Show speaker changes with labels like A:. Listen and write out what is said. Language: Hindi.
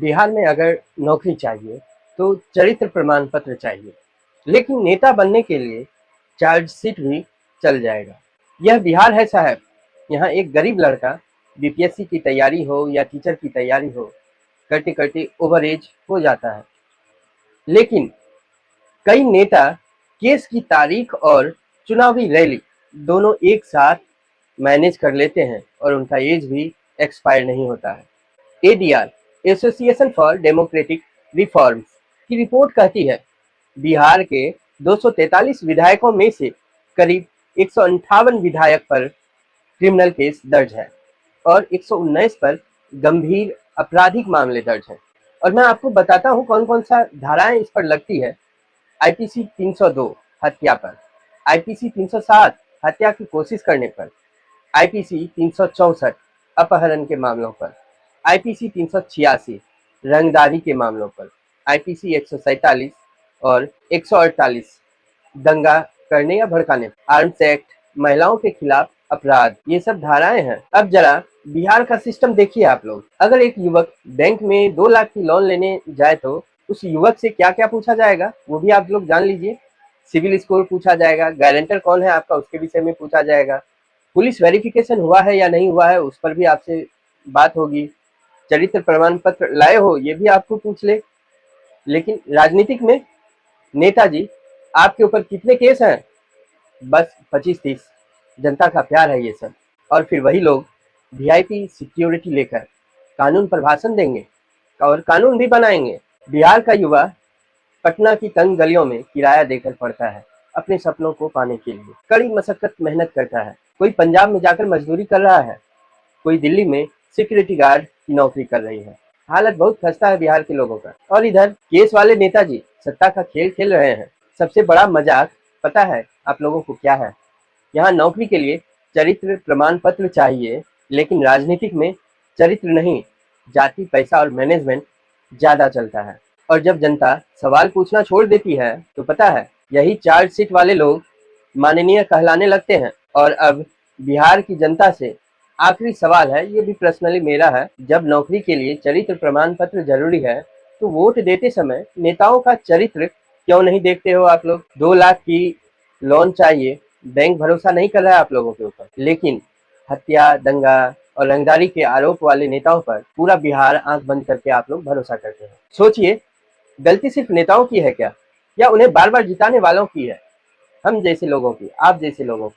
A: बिहार में अगर नौकरी चाहिए तो चरित्र प्रमाण पत्र चाहिए, लेकिन नेता बनने के लिए चार्जशीट भी चल जाएगा। यह बिहार है साहब। यहाँ एक गरीब लड़का बीपीएससी की तैयारी हो या टीचर की तैयारी हो, करते करते ओवर एज हो जाता है। लेकिन कई नेता केस की तारीख और चुनावी रैली दोनों एक साथ मैनेज कर लेते हैं और उनका एज भी एक्सपायर नहीं होता है। ADR association for democratic reforms की रिपोर्ट कहती है बिहार के 243 विधायकों में से करीब 158 विधायक पर क्रिमिनल केस दर्ज है और 119 पर गंभीर आपराधिक मामले दर्ज हैं। और मैं आपको बताता हूँ कौन कौन सा धाराएं इस पर लगती है। आईपीसी 302 हत्या पर, आईपीसी 307 हत्या की कोशिश करने पर, आईपीसी 364 अपहरण के मामलों पर, आईपीसी 386 रंगदारी के मामलों पर, आईपीसी 147 और 148 दंगा करने या भड़काने, आर्म्स एक्ट, महिलाओं के खिलाफ अपराध, ये सब धाराएं हैं। अब जरा बिहार का सिस्टम देखिए आप लोग। अगर एक युवक बैंक में 2 लाख की लोन लेने जाए तो उस युवक से क्या क्या पूछा जाएगा वो भी आप लोग जान लीजिए। सिविल स्कोर पूछा जाएगा, गारंटर कौन है आपका उसके विषय में पूछा जाएगा, पुलिस वेरिफिकेशन हुआ है या नहीं हुआ है उस पर भी आपसे बात होगी, चरित्र प्रमाण पत्र लाए हो ये भी आपको पूछ ले। लेकिन राजनीतिक में नेताजी आपके ऊपर कितने केस हैं? बस 25-30। जनता का प्यार है ये सब। और फिर वही लोग वीआईपी सिक्योरिटी लेकर कानून पर भाषण देंगे और कानून भी बनाएंगे। बिहार का युवा पटना की तंग गलियों में किराया देकर पड़ता है अपने सपनों को पाने के लिए, कड़ी मशक्कत मेहनत करता है। कोई पंजाब में जाकर मजदूरी कर रहा है, कोई दिल्ली में सिक्योरिटी गार्ड की नौकरी कर रही है। हालत बहुत खस्ता है बिहार के लोगों का। और इधर केस वाले नेताजी सत्ता का खेल खेल रहे हैं। सबसे बड़ा मजाक पता है आप लोगों को क्या है? यहाँ नौकरी के लिए चरित्र प्रमाण पत्र चाहिए, लेकिन राजनीतिक में चरित्र नहीं, जाति, पैसा और मैनेजमेंट ज्यादा चलता है। और जब जनता सवाल पूछना छोड़ देती है तो पता है यही चार्जशीट वाले लोग माननीय कहलाने लगते हैं। और अब बिहार की जनता से आखिरी सवाल है, ये भी पर्सनली मेरा है, जब नौकरी के लिए चरित्र प्रमाण पत्र जरूरी है तो वोट देते समय नेताओं का चरित्र क्यों नहीं देखते हो आप लोग? 2 लाख की लोन चाहिए, बैंक भरोसा नहीं कर रहा है आप लोगों के ऊपर, लेकिन हत्या, दंगा और रंगदारी के आरोप वाले नेताओं पर पूरा बिहार आंख बंद करके आप लोग भरोसा करते हैं। सोचिए, गलती सिर्फ नेताओं की है क्या, या उन्हें बार बार जिताने वालों की है? हम जैसे लोगों की, आप जैसे लोगों की?